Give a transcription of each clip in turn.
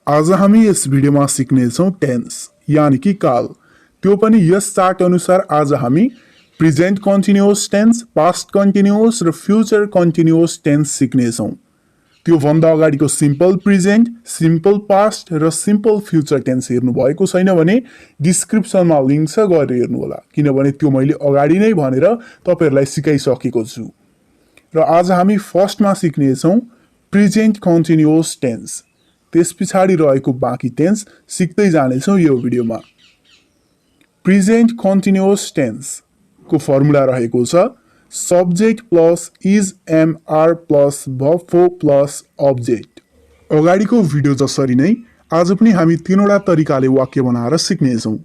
आज हामी यस भिडियोमा सिक्नेछौँ टेन्स यानी कि काल। त्यो पनि यस चार्ट अनुसार आज हामी present continuous tense, past continuous र फ्युचर कन्टिन्युअस टेन्स सिक्नेछौँ। त्यो भन्दा अगाडिको सिम्पल प्रेजेन्ट, सिम्पल पास्ट र सिम्पल फ्युचर टेन्स हेर्नु भएको छैन भने डिस्क्रिप्सनमा लिङ्क छ, गएर हेर्नु होला, किनभने त्यो मैले अगाडि नै भनेर तपाईहरुलाई सिकाइसकेको छु। र आज हामी फर्स्टमा सिक्नेछौँ प्रेजेन्ट कन्टिन्युअस टेन्स। त्यस पछाडि रहेको बाँकी टेन्स सिक्दै जानेछौँ यो भिडियोमा। प्रेजेन्ट कन्टिन्युअस टेन्स को फर्मुला रहेको छ subject plus is M R plus verb plus object. अगाडिको भिडियो जसरी नै आज पनि हामी तीनवटा तरिकाले वाक्य बनाएर सिक्नेछौँ,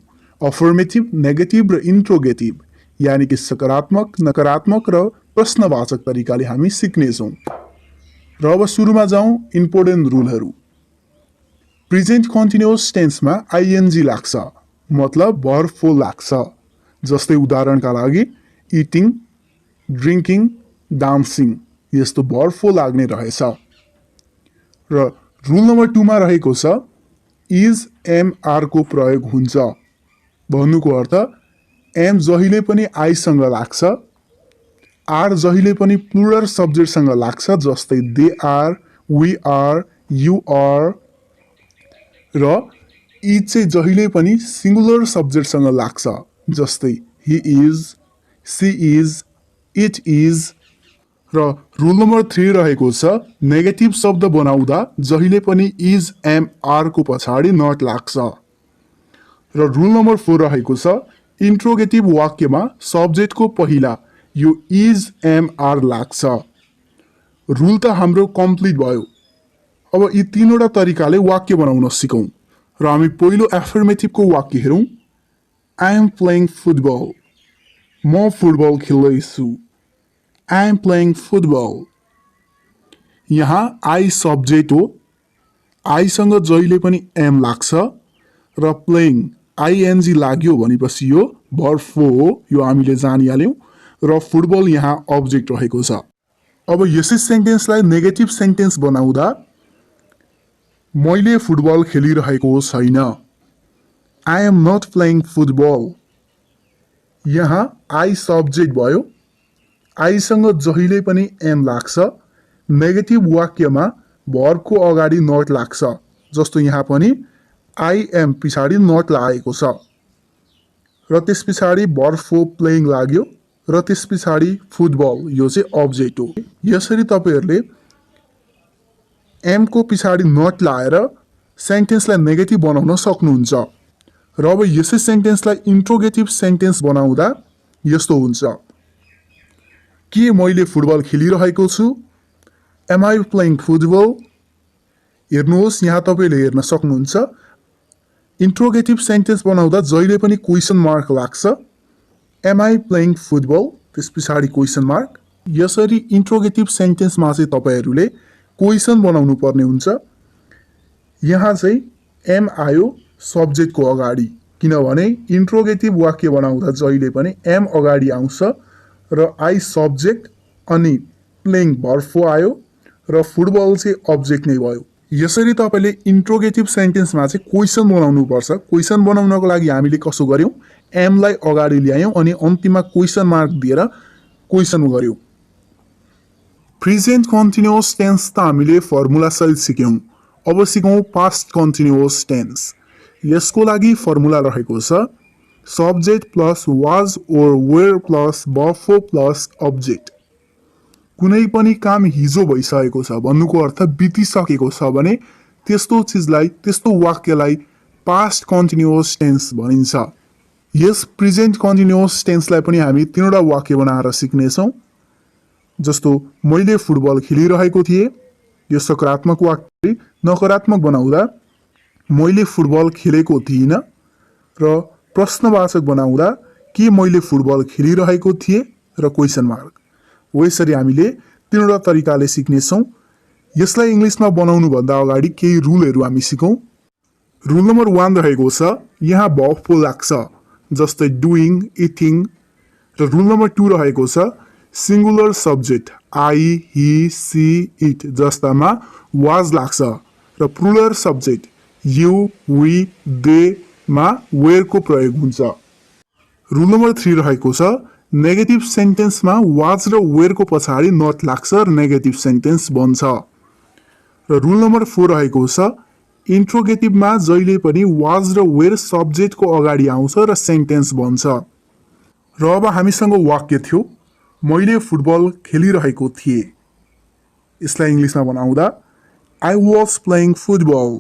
अफर्मेटिभ, नेगेटिभ र इन्ट्रोगेटिभ, यानी कि सकारात्मक, नकारात्मक र प्रश्नवाचक तरिकाले हामी सिक्नेछौँ। र अब सुरुमा जाउँ इम्पोर्टेन्ट रुलहरू। प्रेजेन्ट कन्टिन्युअस टेन्समा आइएनजी लाग्छ, मतलब भर्ब लाग्छ। जस्तै उदाहरणका लागि इटिङ, ड्रिङ्किङ, डान्सिङ यस्तो भर्ब लाग्ने रहेछ। र रुल नम्बर 2 मा रहेको छ इज एम आर को प्रयोग हुन्छ। भन्नुको अर्थ एम जहिले पनि आईसँग लाग्छ, आर जहिले पनि प्लुरल सब्जेक्टसँग लाग्छ, जस्तै they are, we are, you are. र इज चाहिँ जहिले पनि सिंगुलर सब्जेक्टसँग लाग्छ, जस्तै he is, she is, it is. र रुल नम्बर 3 रहेको छ नेगेटिभ शब्द बनाउँदा जहिले पनि इज एम आर को पछाडि नट लाग्छ। र रुल नम्बर 4 रहेको छ इन्ट्रोगेटिभ वाक्यमा सब्जेक्टको पहिला यो इज एम आर लाग्छ। रुल त हाम्रो कम्प्लिट भयो। अब यी तीनवटा तरिकाले वाक्य बनाउन सिकौँ। र हामी पहिलो एफर्मेटिभको वाक्य हेरौँ। आई एम प्लेइङ फुटबल, म फुटबल खेल्दैछु। आई एम प्लेइङ फुटबल, यहाँ आई सब्जेक्ट हो, आईसँग जहिले पनि एम लाग्छ र प्लेइङ आइएनजी लाग्यो भनेपछि यो भर्ब हो, यो हामीले जानिहाल्यौँ। र फुटबल यहाँ अब्जेक्ट रहेको छ। अब यसै सेन्टेन्सलाई नेगेटिभ सेन्टेन्स बनाउँदा मैले फुटबल खेलिरहेको छैन, I am not playing football, यहाँ आई सब्जेक्ट भयो, आईसँग जहिले पनि एम लाग्छ। नेगेटिभ वाक्यमा भर्बको अगाडि नट लाग्छ, जस्तो यहाँ पनि आई एम पछाडि नट लागेको छ। र त्यस पछाडि भर्ब प्लेइङ लाग्यो र त्यस पछाडि फुटबल, यो चाहिँ अब्जेक्ट हो। यसरी तपाईहरुले एम को पछाडि नट लाएर सेन्टेन्सलाई नेगेटिभ बनाउन सक्नुहुन्छ। र अब यसै सेन्टेन्सलाई इन्ट्रोगेटिभ सेन्टेन्स बनाउँदा यस्तो हुन्छ के मैले फुटबल खेलिरहेको छु, एम आई प्लेइङ फुटबल। हेर्नुहोस् यहाँ तपाईले हेर्न सक्नुहुन्छ इन्ट्रोगेटिभ सेन्टेन्स बनाउँदा जहिले पनि क्वेसन मार्क लाग्छ, एम आई प्लेइङ फुटबल त्यस पछाडि क्वेसन मार्क। यसरी इन्ट्रोगेटिभ सेन्टेन्समा चाहिँ तपाईहरुले क्वेसन बनाउनु पर्ने हुन्छ। यहाँ चाहिँ एम आयो सब्जेक्टको अगाडि, किनभने इन्ट्रोगेटिभ वाक्य बनाउँदा जहिले पनि एम अगाडि आउँछ र आई सब्जेक्ट अनि प्लेइङ भर्ब आयो र फुटबल चाहिँ अब्जेक्ट नै भयो। यसरी तपाईले इन्ट्रोगेटिभ सेन्टेन्समा चाहिँ क्वेसन बनाउनु पर्छ। क्वेसन बनाउनको लागि हामीले कसो गर्यौं, एमलाई अगाडि ल्यायौं अनि अन्तिममा क्वेसन मार्क दिएर क्वेसन गर्यौं। प्रेजेन्ट कन्टिन्युअस टेन्स त हामीले फर्मुला सहित सिक्यौं। अब सिकौं पास्ट कन्टिन्युअस टेन्स। यसको लागि फर्मुला रहेको छ subject plus was or were plus verb plus object. कुनै पनि काम हिजो भइसकेको छ भन्नुको अर्थ बितिसकेको छ भने त्यस्तो चीजलाई, त्यस्तो वाक्यलाई पास्ट कन्टिन्युअस टेन्स भनिन्छ। यस प्रेजेन्ट कन्टिन्युअस टेन्सलाई पनि हामी तीनवटा वाक्य बनाएर सिक्नेछौँ। जस्तो मैले फुटबल खेलिरहेको थिएँ, यो सकारात्मक वाक्य। नकारात्मक बनाउँदा मैले फुटबल खेलेको थिइनँ। र प्रश्नवाचक बनाउँदा के मैले फुटबल खेलिरहेको थिएँ र क्वेसन मार्क। यसरी हामीले तीनवटा तरिकाले सिक्नेछौँ। यसलाई इङ्ग्लिसमा बनाउनु भन्दा अगाडि केही रुलहरू हामी सिकौँ। रुल नम्बर 1 रहेको छ यहाँ भर्ब लाग्छ, जस्तै डुइङ, इटिङ। र रुल नम्बर 2 रहेको छ singular subject I, he, she, it जस्तामा वाज लाग्छ र प्लुरल सब्जेक्ट यु, वी, देमा वेयरको प्रयोग हुन्छ। रुल नम्बर 3 रहेको छ नेगेटिभ सेन्टेन्समा वाज र वेयरको पछाडि नट लाग्छ र नेगेटिभ सेन्टेन्स बन्छ। र रुल नम्बर 4 रहेको छ इन्ट्रोगेटिभमा जहिले पनि वाज र वेयर सब्जेक्टको अगाडि आउँछ र सेन्टेन्स बन्छ। र अब हामीसँग वाक्य थियो मैले फुटबल खेलिरहेको थिएँ। यसलाई इङ्ग्लिसमा बनाउँदा आई वाज प्लेइङ फुटबल।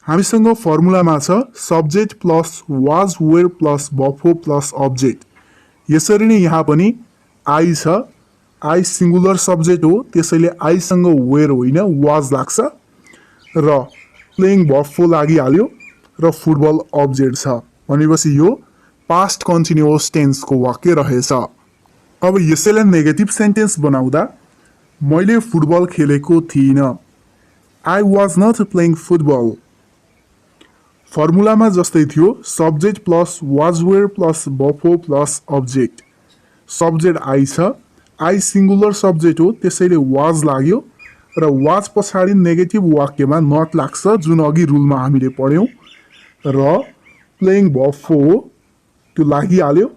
हामीसँग फर्मुलामा छ subject plus was were plus बफो plus object. यसरी नै यहाँ पनि आई छ, आई सिङ्गुलर सब्जेक्ट हो, त्यसैले आईसँग वेयर होइन वाज लाग्छ र प्लेइङ बफो लागिहाल्यो र फुटबल अब्जेक्ट छ भनेपछि यो पास्ट कन्टिन्युअस टेन्सको वाक्य रहेछ। अब यसैलाई नेगेटिभ सेन्टेन्स बनाउँदा मैले फुटबल खेलेको थिइनँ। I was not playing football. फर्मुलामा जस्तै थियो subject plus was were plus बफो plus object. Subject I छ, आई सिङ्गुलर सब्जेक्ट हो त्यसैले वाज लाग्यो र वाज पछाडि नेगेटिभ वाक्यमा नट लाग्छ जुन अघि रुलमा हामीले पढ्यौँ र प्लेइङ बफो त्यो लागिहाल्यो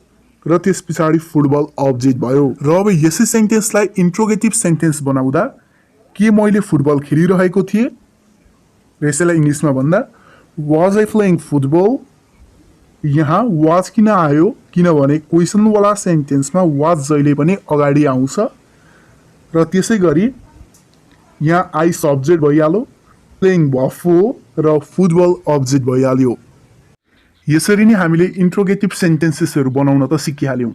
र त्यस पछाडि फुटबल अब्जेक्ट भयो। र अब यसै सेन्टेन्सलाई इन्ट्रोगेटिभ सेन्टेन्स बनाउँदा के मैले फुटबल खेलिरहेको थिएँ र यसैलाई इङ्ग्लिसमा भन्दा वाज आई प्लेइङ फुटबल। यहाँ वाज किन आयो किनभने क्वेसनवाला सेन्टेन्समा वाज जहिले पनि अगाडि आउँछ र त्यसै गरी यहाँ आई सब्जेक्ट भइहाल्यो, प्लेइङ बफो र फुटबल अब्जेक्ट भइहाल्यो। यसरी नै हामीले इन्ट्रोगेटिभ सेन्टेन्सेसहरू बनाउन त सिकिहाल्यौँ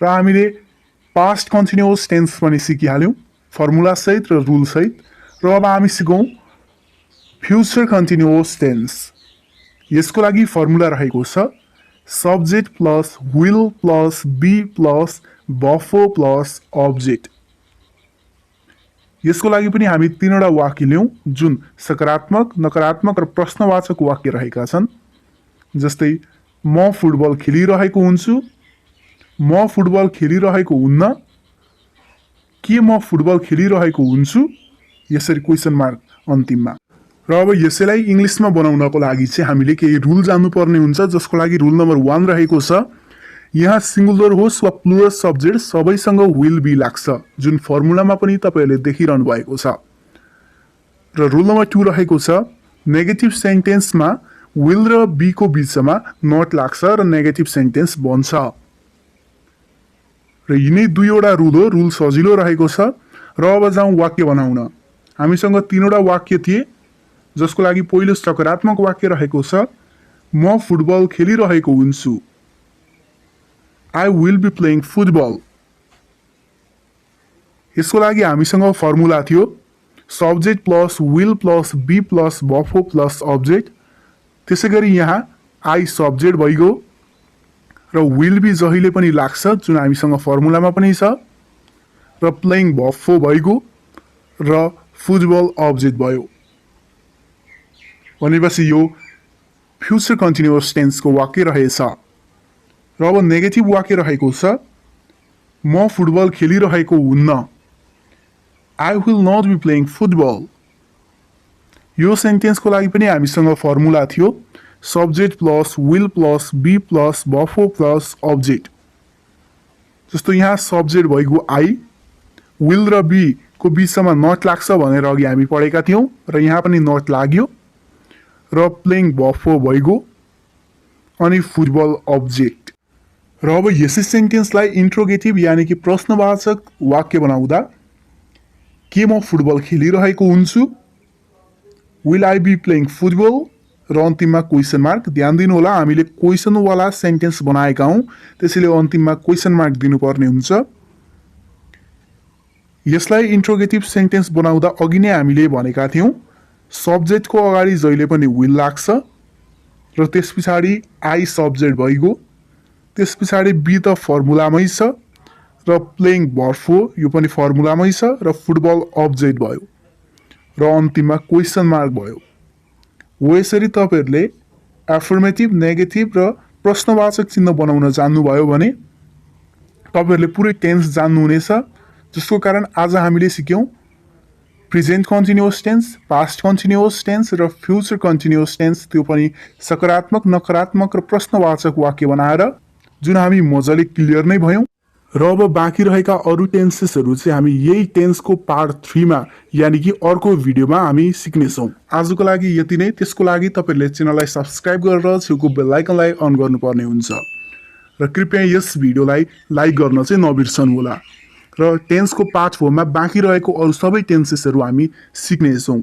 र हामीले पास्ट कन्टिन्युअस टेन्स पनि सिकिहाल्यौँ फर्मुलासहित र रुलसहित। र अब हामी सिकौँ फ्युचर कन्टिन्युअस टेन्स। यसको लागि फर्मुला रहेको छ subject plus will plus be plus बफो plus object. यसको लागि पनि हामी 3वटा वाक्य ल्याउँ जुन सकारात्मक, नकारात्मक र प्रश्नवाचक वाक्य रहेका छन्। जस्तै म फुटबल खेलिरहेको हुन्छु, म फुटबल खेलिरहेको हुन्न, के म फुटबल खेलिरहेको हुन्छु, यसरी क्वेसन मार्क अन्तिममा। र अब यसैलाई इङ्ग्लिसमा बनाउनको लागि चाहिँ हामीले केही रुल जान्नुपर्ने हुन्छ जसको लागि रुल नम्बर 1 रहेको छ यहाँ सिङ्गुलर होस् वा प्लुरल सब्जेक्ट सबैसँग विल बी लाग्छ जुन फर्मुलामा पनि तपाईँहरूले देखिरहनु भएको छ। र रुल नम्बर 2 रहेको छ नेगेटिभ सेन्टेन्समा विल र बी को बिचमा नट लाग्छ र नेगेटिभ सेन्टेन्स बन्छ। र यिनै 2वटा रुल हो, रुल सजिलो रहेको छ। र अब जाउँ वाक्य बनाउन। हामीसँग 3वटा वाक्य थिए जसको लागि पहिलो सकारात्मक वाक्य रहेको छ म फुटबल खेलिरहेको हुन्छु। I will be playing football. यसको लागि हामीसँग फर्मुला थियो subject plus will plus be plus बफो plus object. त्यसै गरी यहाँ आई सब्जेक्ट भइगयो र विल बी जहिले पनि लाग्छ जुन हामीसँग फर्मुलामा पनि छ र प्लेइङ बफो भइगयो र फुटबल अब्जेक्ट भयो भनेपछि यो फ्युचर कन्टिन्युअस टेन्सको वाक्य रहेछ। र अब नेगेटिभ वाक्य रहेको छ म फुटबल खेलिरहेको हुन्न। I will not be playing football. यो सेन्टेन्सको लागि पनि हामीसँग फर्मुला थियो subject plus will plus be plus बफो plus object. जस्तो यहाँ सब्जेक्ट भइगयो आई, विल र बी को बिचमा नट लाग्छ भनेर अघि हामी पढेका थियौँ र यहाँ पनि नट लाग्यो र प्लेइङ बफो भइगयो अनि फुटबल अब्जेक्ट। र अब यसै सेन्टेन्सलाई इन्ट्रोगेटिभ यानि कि प्रश्नवाचक वाक्य बनाउँदा के म फुटबल खेलिरहेको हुन्छु, will I be playing football र अन्तिममा क्वेसन मार्क। ध्यान दिनु होला हामीले क्वेसनवाला सेन्टेन्स बनाएका हौँ त्यसैले अन्तिममा क्वेसन मार्क दिनुपर्ने हुन्छ। यसलाई इन्ट्रोगेटिभ सेन्टेन्स बनाउँदा अघि नै हामीले भनेका थियौँ सब्जेक्टको अगाडि जहिले पनि विल लाग्छ र त्यस पछाडि आई सब्जेक्ट भइगयो, त्यस पछाडि बी त फर्मुलामै छ र प्लेइङ बफो यो पनि फर्मुलामै छ र फुटबल अब्जेक्ट भयो र अन्तिममा क्वेसन मार्क भयो। हो यसरी तपाईँहरूले एफर्मेटिभ, नेगेटिभ र प्रश्नवाचक चिन्ह बनाउन जान्नुभयो भने तपाईँहरूले पुरै टेन्स जान्नुहुनेछ। जसको कारण आज हामीले सिक्यौँ present continuous tense, past continuous tense र फ्युचर कन्टिन्युअस टेन्स, त्यो पनि सकारात्मक, नकारात्मक र प्रश्नवाचक वाक्य बनाएर, जुन हामी मजाले क्लियर नै भयौँ। र अब बाँकी रहेका अरू टेन्सेसहरू चाहिँ हामी यही टेन्सको पार्ट 3 मा यानि कि अर्को भिडियोमा हामी सिक्नेछौँ। आजको लागि यति नै। त्यसको लागि तपाईँहरूले च्यानललाई सब्सक्राइब गरेर छेउको बेल आइकनलाई अन गर्नुपर्ने हुन्छ र कृपया यस भिडियोलाई लाइक गर्न चाहिँ नबिर्सनु होला। र टेन्सको पार्ट 4 मा बाँकी रहेको अरू सबै टेन्सेसहरू हामी सिक्नेछौँ।